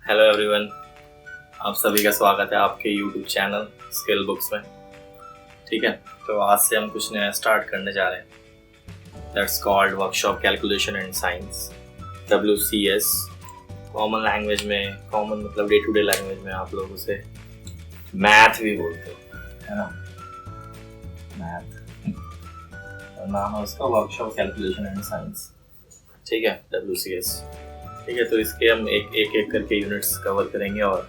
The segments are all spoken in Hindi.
हेलो एवरीवन, आप सभी का स्वागत है आपके यूट्यूब चैनल स्किल बुक्स में। ठीक है, तो आज से हम कुछ नया स्टार्ट करने जा रहे हैं। That's called workshop calculation and science, WCS। Common language में, कॉमन मतलब डे टू डे लैंग्वेज में आप लोग उसे मैथ भी बोलते हो, है ना। मैथ नाम है उसका, वर्कशॉप कैलकुलेशन एंड साइंस। ठीक है, WCS। ठीक है, तो इसके हम एक करके यूनिट्स कवर करेंगे और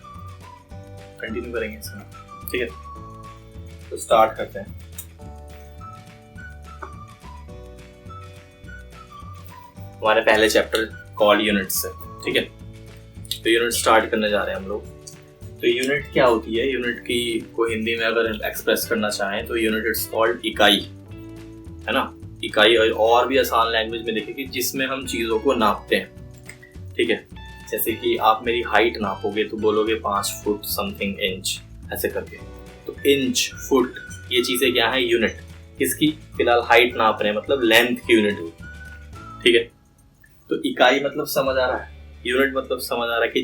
कंटिन्यू करेंगे इसमें। ठीक है, तो स्टार्ट करते हैं। हमारे पहले चैप्टर कॉल्ड यूनिट्स है। ठीक है, तो यूनिट स्टार्ट करने जा रहे हैं हम लोग। तो यूनिट क्या होती है? यूनिट की को हिंदी में अगर एक्सप्रेस करना चाहें तो यूनिट इट्स कॉल्ड इकाई, है ना। इकाई, और भी आसान लैंग्वेज में देखें कि जिसमें हम चीज़ों को नापते हैं। ठीक है, जैसे कि आप मेरी हाइट नापोगे तो बोलोगे 5 फुट समथिंग इंच, ऐसे करके। तो इंच, फुट, ये चीज़ें क्या है? यूनिट। किसकी? फिलहाल हाइट नाप रहे हैं, मतलब लेंथ की यूनिट हुई। ठीक है, तो इकाई मतलब समझ आ रहा है, यूनिट मतलब समझ आ रहा है कि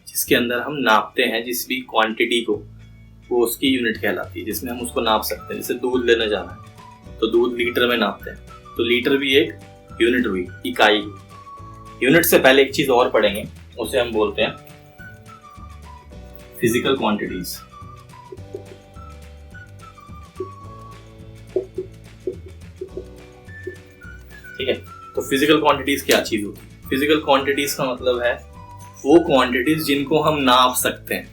जिसके अंदर हम नापते हैं जिस भी क्वांटिटी को, वो उसकी यूनिट कहलाती है, जिसमें हम उसको नाप सकते हैं। जैसे दूध लेने जाना है तो दूध लीटर में नापते हैं, तो लीटर भी एक यूनिट हुई, इकाई। यूनिट से पहले एक चीज और पढ़ेंगे, उसे हम बोलते हैं फिजिकल क्वांटिटीज। ठीक है, तो फिजिकल क्वांटिटीज क्या चीज होती है? फिजिकल क्वांटिटीज का मतलब है वो क्वांटिटीज जिनको हम नाप सकते हैं।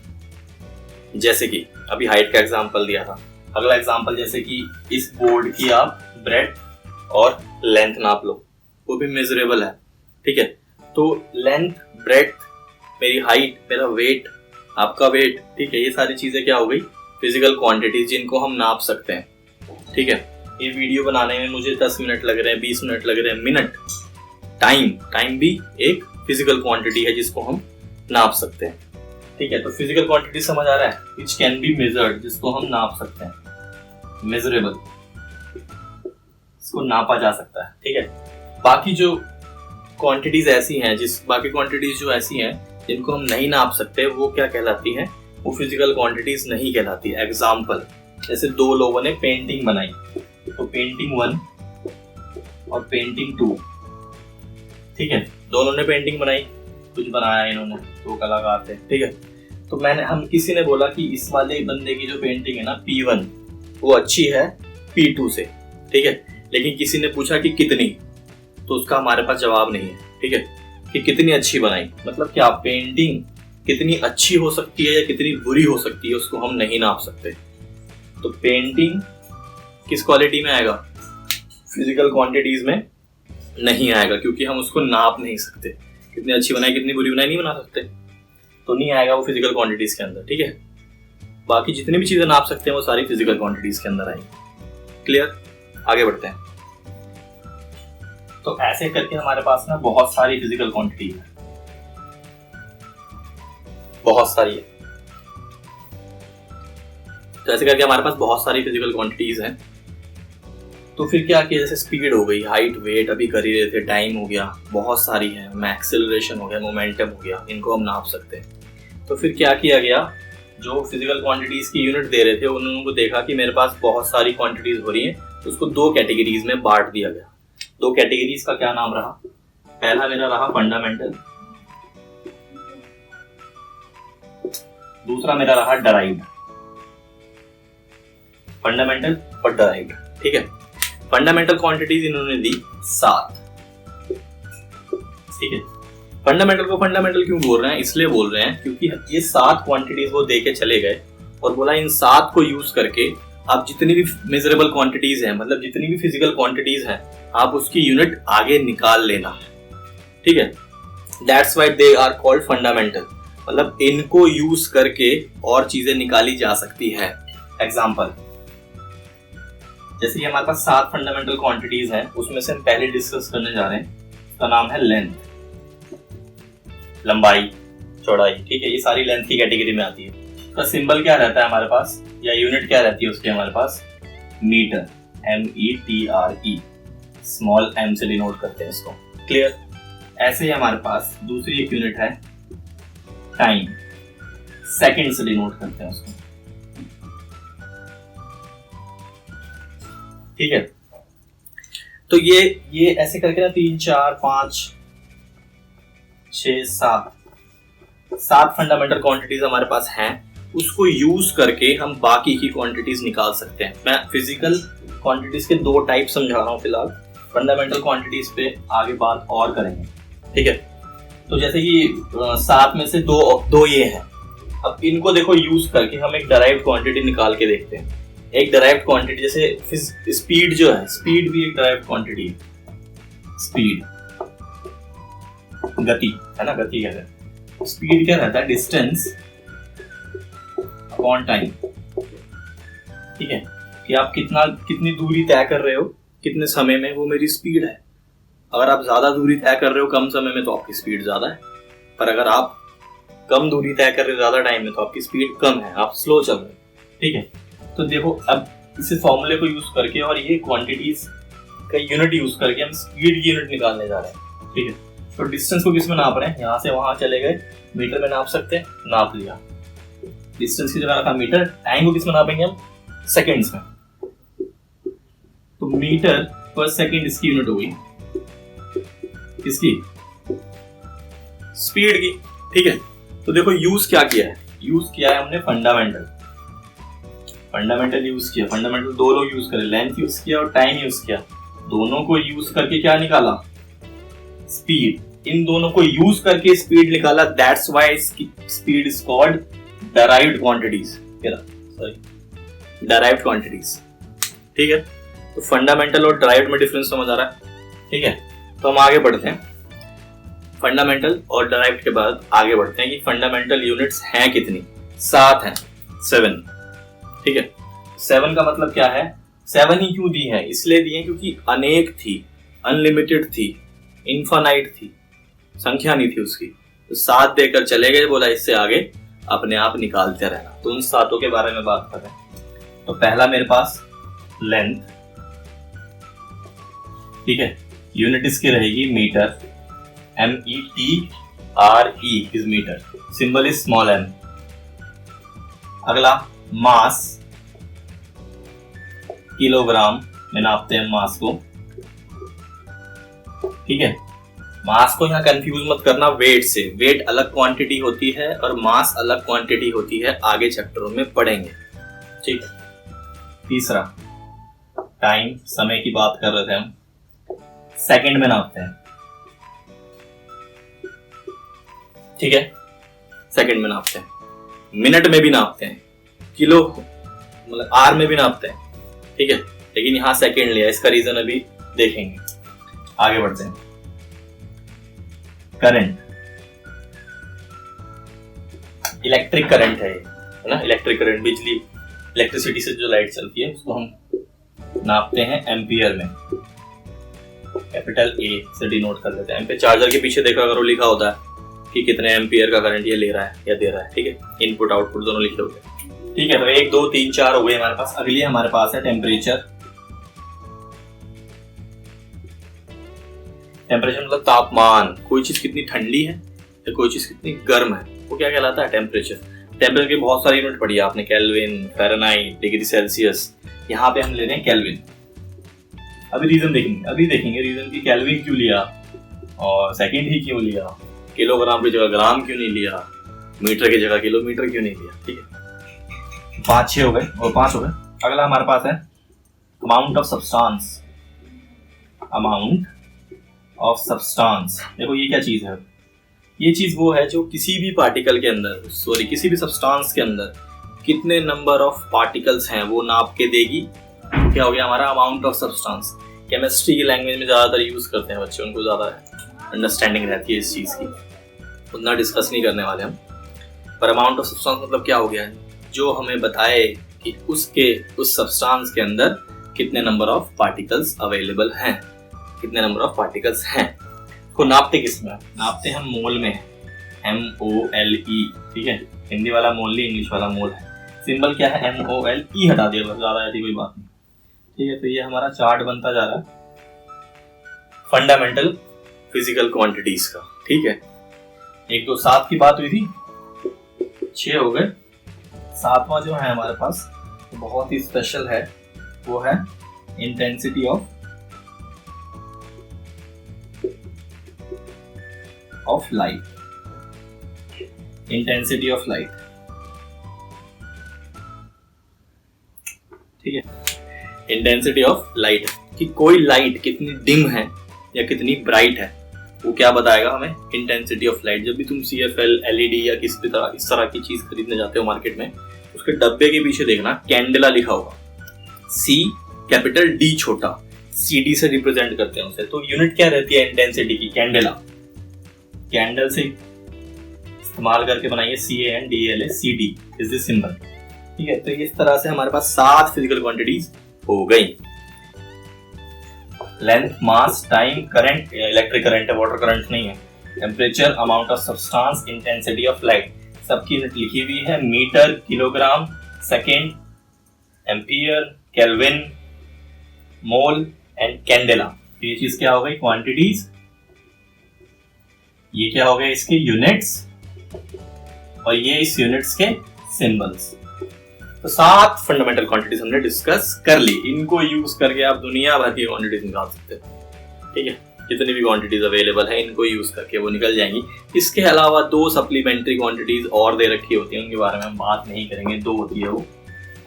जैसे कि अभी हाइट का एग्जांपल दिया था, अगला एग्जांपल जैसे कि इस बोर्ड की आप ब्रेड्थ और लेंथ नाप लो, वो भी मेजरेबल है। ठीक है, तो लेंथ, ब्रेड्थ, मेरी हाइट, मेरा वेट, आपका वेट, ठीक है, ये सारी चीजें क्या हो गई? फिजिकल क्वांटिटीज जिनको हम नाप सकते हैं। ठीक है, ये वीडियो बनाने में मुझे 10 मिनट लग रहे हैं, 20 मिनट लग रहे हैं, मिनट, टाइम भी एक फिजिकल क्वांटिटी है जिसको हम नाप सकते हैं। ठीक है, तो फिजिकल क्वांटिटी समझ आ रहा है, विच कैन बी मेजर्ड, जिसको हम नाप सकते हैं, मेजरेबल, इसको नापा जा सकता है। ठीक है, बाकी जो क्वांटिटीज ऐसी हैं, बाकी क्वांटिटीज जो ऐसी हैं जिनको हम नहीं नाप सकते, वो क्या कहलाती हैं? वो फिजिकल क्वांटिटीज नहीं कहलाती। एग्जाम्पल, जैसे 2 लोगों ने पेंटिंग बनाई, तो पेंटिंग 1 और पेंटिंग 2। ठीक है, दोनों ने पेंटिंग बनाई, कुछ बनाया इन्होंने, 2 कलाकार थे। ठीक है, तो किसी ने बोला कि इस वाले बंदे की जो पेंटिंग है ना, P1, वो अच्छी है P2 से। ठीक है, लेकिन किसी ने पूछा कि कितनी, तो उसका हमारे पास जवाब नहीं है। ठीक है, कि कितनी अच्छी बनाई, मतलब क्या पेंटिंग कितनी अच्छी हो सकती है या कितनी बुरी हो सकती है, उसको हम नहीं नाप सकते। तो पेंटिंग किस क्वालिटी में आएगा? फिजिकल क्वांटिटीज में नहीं आएगा, क्योंकि हम उसको नाप नहीं सकते। कितनी अच्छी बनाई, कितनी बुरी बनाई, नहीं बना सकते, तो नहीं आएगा वो फिजिकल क्वांटिटीज के अंदर। ठीक है, बाकी जितनी भी चीजें नाप सकते हैं वो सारी फिजिकल क्वांटिटीज के अंदर आएंगी। क्लियर? आगे बढ़ते हैं। तो ऐसे करके हमारे पास ना बहुत सारी फिजिकल क्वांटिटी है, बहुत सारी है। तो ऐसे करके हमारे पास बहुत सारी फिजिकल क्वांटिटीज हैं। तो फिर क्या किया? जैसे स्पीड हो गई, हाइट, वेट अभी कर ही रहे थे, टाइम हो गया, बहुत सारी है, एक्सेलरेशन हो गया, मोमेंटम हो गया, इनको हम नाप सकते हैं। तो फिर क्या किया गया? जो फिजिकल क्वांटिटीज की यूनिट दे रहे थे उन्होंने को देखा कि मेरे पास बहुत सारी क्वांटिटीज हो रही हैं, तो उसको 2 कैटेगरीज में बांट दिया गया। 2 कैटेगरीज का क्या नाम रहा? पहला मेरा रहा फंडामेंटल, दूसरा मेरा रहा डराइव्ड। फंडामेंटल और डराइव्ड। ठीक है, फंडामेंटल क्वांटिटीज इन्होंने दी 7। ठीक है, फंडामेंटल को फंडामेंटल क्यों बोल रहे हैं? इसलिए बोल रहे हैं क्योंकि ये 7 क्वांटिटीज वो दे के चले गए और बोला इन 7 को यूज करके आप जितनी भी मेजरेबल क्वांटिटीज हैं, मतलब जितनी भी फिजिकल क्वांटिटीज हैं, आप उसकी यूनिट आगे निकाल लेना। ठीक है, that's why they are called fundamental, मतलब इनको यूज करके और चीजें निकाली जा सकती है। एग्जाम्पल, जैसे कि हमारे पास 7 फंडामेंटल क्वांटिटीज हैं, उसमें से हम पहले डिस्कस करने जा रहे हैं, उसका नाम है लेंथ, लंबाई, चौड़ाई। ठीक है, ये सारी लेंथ की कैटेगरी में आती है। उसका सिंबल क्या रहता है हमारे पास, या यूनिट क्या रहती है उसके हमारे पास? मीटर, METRE, स्मॉल m से डिनोट करते हैं इसको। क्लियर? ऐसे ही हमारे पास दूसरी एक यूनिट है टाइम, सेकंड से डिनोट करते हैं उसको, ठीक है। तो ये ऐसे करके ना 3 4 5 6 7 फंडामेंटल क्वांटिटीज हमारे पास हैं। उसको यूज करके हम बाकी की क्वांटिटीज निकाल सकते हैं। मैं फिजिकल क्वांटिटीज के 2 टाइप समझा रहा हूँ फिलहाल, फंडामेंटल क्वांटिटीज पे आगे बात और करेंगे, ठीक है। तो जैसे कि 7 में से दो ये हैं। अब इनको देखो यूज करके हम एक डराइव्ड क्वांटिटी निकाल के देखते हैं। एक डराइव्ड क्वांटिटी जैसे स्पीड जो है, स्पीड भी एक डराइव्ड क्वांटिटी है। स्पीड गति है ना, गति कहते हैं। स्पीड क्या रहता है? डिस्टेंस अपॉन टाइम, ठीक है। कि आप कितनी दूरी तय कर रहे हो कितने समय में, वो मेरी स्पीड है। अगर आप ज्यादा दूरी तय कर रहे हो कम समय में तो आपकी स्पीड ज्यादा है, पर अगर आप कम दूरी तय कर रहे हो ज्यादा टाइम में तो आपकी स्पीड कम है, आप स्लो चल रहे हो, ठीक है। तो देखो अब इस फॉर्मूले को यूज करके और ये क्वांटिटीज का यूनिट यूज करके हम स्पीड की यूनिट निकालने जा रहे हैं, ठीक है। तो डिस्टेंस को किस में नाप रहे हैं? यहाँ से वहां चले गए, मीटर में नाप सकते हैं, नाप लिया। डिस्टेंस की जगह रखा मीटर। टाइम को किस में नापेंगे हम? सेकेंड्स में। तो मीटर पर सेकेंड इसकी यूनिट होगी, इसकी स्पीड की, ठीक है। तो देखो यूज क्या किया है? यूज किया है हमने फंडामेंटल यूज किया। फंडामेंटल 2 लोग यूज करे, लेंथ यूज किया और टाइम यूज किया। दोनों को यूज करके क्या निकाला? स्पीड। इन दोनों को यूज करके स्पीड निकाला। That's why speed is called derived quantities, derived quantities, ठीक है। तो फंडामेंटल और डराइव्ड में डिफरेंस समझ आ रहा है, ठीक है। तो हम आगे बढ़ते हैं। फंडामेंटल और डराइव्ड के बाद आगे बढ़ते हैं कि फंडामेंटल यूनिट्स हैं कितनी? 7 हैं, 7, ठीक है। 7 का मतलब क्या है? 7 ही क्यों दी है? इसलिए दी है क्योंकि अनेक थी, अनलिमिटेड थी, इनफाइनाइट थी, संख्या नहीं थी उसकी। तो 7 देकर चले गए, बोला इससे आगे अपने आप निकालते रहना। तो उन 7 के बारे में बात कर रहे हैं। तो पहला मेरे पास लेंथ, ठीक है। यूनिट इसकी रहेगी metre, METRE is metre, symbol is small m। अगला मास, किलोग्राम में नापते हैं मास को, ठीक है। मास को यहाँ कंफ्यूज मत करना वेट से। वेट अलग क्वांटिटी होती है और मास अलग क्वांटिटी होती है, आगे चैप्टरों में पढ़ेंगे, ठीक है। तीसरा टाइम, समय की बात कर रहे थे हम, सेकंड में नापते हैं, ठीक है। सेकंड में नापते हैं, मिनट में भी नापते हैं, किलो मतलब आर में भी नापते हैं, ठीक है। लेकिन यहां सेकंड लिया, इसका रीजन अभी देखेंगे। आगे बढ़ते हैं। करंट, इलेक्ट्रिक करंट है ना। इलेक्ट्रिक करंट, बिजली, इलेक्ट्रिसिटी से जो लाइट चलती है उसको हम नापते हैं एम्पियर में, कैपिटल ए से डिनोट कर लेते हैं। एम्पियर चार्जर के पीछे देखा करो, लिखा होता है कि कितने एम्पियर का करंट ये ले रहा है या दे रहा है, ठीक है। इनपुट आउटपुट दोनों लिखे होते हैं, ठीक है। तो 1 2 3 4 हो गए हमारे पास। अगली हमारे पास है टेम्परेचर। टेम्परेचर मतलब तापमान, कोई चीज कितनी ठंडी है या कोई चीज कितनी गर्म है, वो क्या कहलाता है? टेम्परेचर। टेम्परेचर की बहुत सारी यूनिट पढ़ी है आपने, केल्विन, फ़ारेनहाइट, डिग्री सेल्सियस। यहाँ पे हम ले रहे हैं केल्विन। अभी रीजन देखेंगे रीजन की केल्विन क्यों लिया और सेकंड ही क्यों लिया, किलोग्राम की जगह ग्राम क्यों नहीं लिया, मीटर की जगह किलोमीटर क्यों नहीं लिया, ठीक है। 5 हो गए और 5 हो गए। अगला हमारे पास है amount of substance. Amount of substance, देखो ये क्या चीज है? ये चीज वो है जो किसी भी पार्टिकल के अंदर, किसी भी सब्सटेंस के अंदर कितने नंबर ऑफ पार्टिकल्स हैं वो नाप के देगी। क्या हो गया हमारा? Amount of substance. केमिस्ट्री की लैंग्वेज में ज्यादातर यूज करते हैं बच्चे, उनको ज्यादा अंडरस्टैंडिंग रहती है इस चीज की, उतना डिस्कस नहीं करने वाले हम। पर अमाउंट ऑफ सब्सटेंस मतलब क्या हो गया? जो हमें बताए कि उस सब्सटेंस के अंदर कितने नंबर ऑफ पार्टिकल्स अवेलेबल हैं, कितने नंबर ऑफ पार्टिकल्स हैं। को नापते किस में? नापते हम मोल में, MOLE, ठीक है। हिंदी वाला मोल नहीं, इंग्लिश वाला मोल है। सिंबल क्या है? MOLE हटा दिया बस, ज्यादा ऐसी कोई बात नहीं, ठीक है। तो ये हमारा चार्ट बनता जा रहा है। फंडामेंटल, फिजिकल क्वांटिटीज का। ठीक है, 1 2 7 की बात हुई थी, 6 हो गए। 7वां जो है हमारे पास बहुत ही स्पेशल है, वो है intensity of light. Intensity of light, ठीक है, इंटेंसिटी ऑफ लाइट कि कोई लाइट कितनी डिम है या कितनी ब्राइट है, वो क्या बताएगा हमें? Intensity of light. जब भी तुम CFL, LED या किसी भी तरह इस तरह की चीज खरीदने जाते हो मार्केट में, उसके डब्बे के पीछे देखना कैंडेला लिखा होगा, C कैपिटल D छोटा, CD से रिप्रेजेंट करते हैं उसे। तो यूनिट क्या रहती है इंटेंसिटी की? कैंडेला। कैंडल से इस्तेमाल करके बनाइए CANDLA, इज दिस सिंबल। ठीक है, तो इस तरह से हमारे पास 7 फिजिकल क्वांटिटीज हो गई। Length, mass, time, current, electric current है, वाटर करंट नहीं है, temperature, amount of substance, intensity of light, सबकी यूनिट लिखी हुई है, metre, kilogram, second, ampere, kelvin, mole and candela. ये चीज क्या हो गई? क्वांटिटीज। ये क्या हो गए? इसके यूनिट्स, और ये इस यूनिट्स के सिंबल्स। तो 7 फंडामेंटल क्वांटिटीज हमने डिस्कस कर ली। इनको यूज करके आप दुनिया भर की क्वांटिटीज निकाल सकते हैं। ठीक है, जितनी भी क्वांटिटीज अवेलेबल है इनको यूज करके वो निकल जाएंगी। इसके अलावा 2 सप्लीमेंट्री क्वांटिटीज और दे रखी होती है, उनके बारे में हम बात नहीं करेंगे। 2 होती है, वो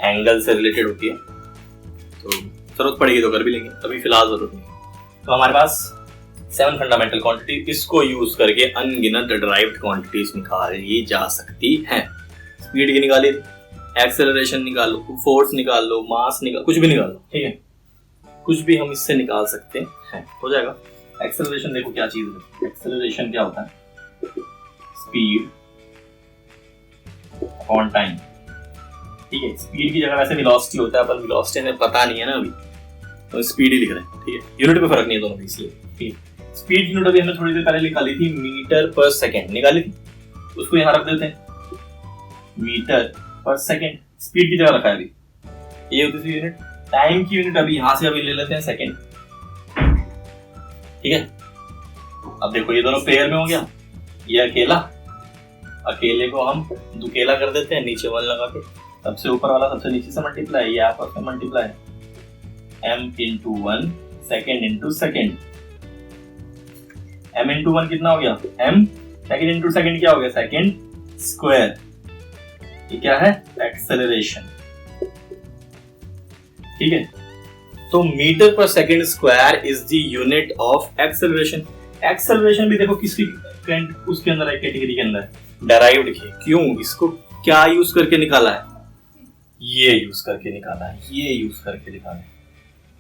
एंगल से रिलेटेड होती है, तो जरूरत पड़ेगी तो कर भी लेंगे, अभी फिलहाल जरूरत नहीं। तो हमारे पास 7 फंडामेंटल क्वांटिटी, इसको यूज करके अनगिनत डिराइव्ड क्वांटिटीज निकाली जा सकती हैं। स्पीड की निकाली, एक्सेलरेशन निकाल लो, फोर्स निकाल लो, मास निकाल, कुछ भी निकाल लो। ठीक है, कुछ भी हम इससे निकाल सकते हैं, हो जाएगा। एक्सेलरेशन देखो क्या चीज है। एक्सेलरेशन क्या होता है? Speed on time. ठीक है, स्पीड की जगह वैसे वेलोसिटी होता है, पर वेलोसिटी हमें पता नहीं है ना अभी, तो स्पीड ही लिख रहे हैं। ठीक है, यूनिट में फर्क नहीं है दोनों में, इसलिए। ठीक है, स्पीड की यूनिट अभी हमने थोड़ी देर पहले निकाली थी, मीटर पर सेकेंड निकाली थी, उसको यहाँ रख देते हैं, मीटर पर सेकेंड। स्पीड की जगह रखा है अभी, ये होती थी यूनिट। टाइम की यूनिट अभी यहां से अभी ले लेते हैं सेकेंड। ठीक है, अब देखो ये दोनों पेयर में हो गया, ये अकेला, अकेले को हम दुकेला कर देते हैं, नीचे 1 लगा के, सबसे ऊपर वाला सबसे नीचे से मल्टीप्लाई, ये आपस में multiply, m into 1 second into second. m into 1 कितना हो गया? m, सेकेंड इंटू सेकेंड क्या हो गया? Second square. ये क्या है? एक्सेलरेशन। ठीक है, तो मीटर पर second square is the unit of acceleration. Acceleration भी देखो किसकी उसके अंदर है, कैटेगरी के अंदर, डेराइव्ड की। क्यों? इसको क्या यूज करके निकाला है? ये यूज करके निकाला है, ये यूज करके निकाला है।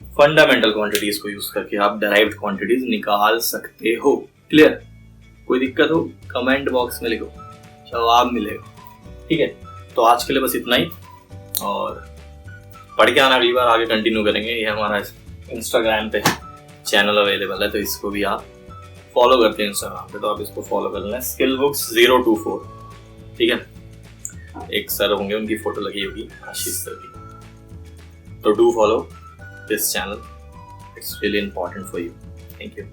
फंडामेंटल क्वांटिटीज को यूज करके आप डेराइव्ड क्वांटिटीज निकाल सकते हो। क्लियर? कोई दिक्कत हो कमेंट बॉक्स में लिखो, जवाब मिलेगा। ठीक है, तो आज के लिए बस इतना ही, और पढ़ के आना अगली बार आगे कंटिन्यू करेंगे। ये हमारा इंस्टाग्राम पे चैनल अवेलेबल है, तो इसको भी आप फॉलो करते हैं इंस्टाग्राम पे, तो आप इसको फॉलो कर लेना, स्किल बुक्स 024। ठीक है, एक सर होंगे, उनकी फोटो लगी होगी, आशीष सर की। तो do follow this channel, it's really important for you. Thank you.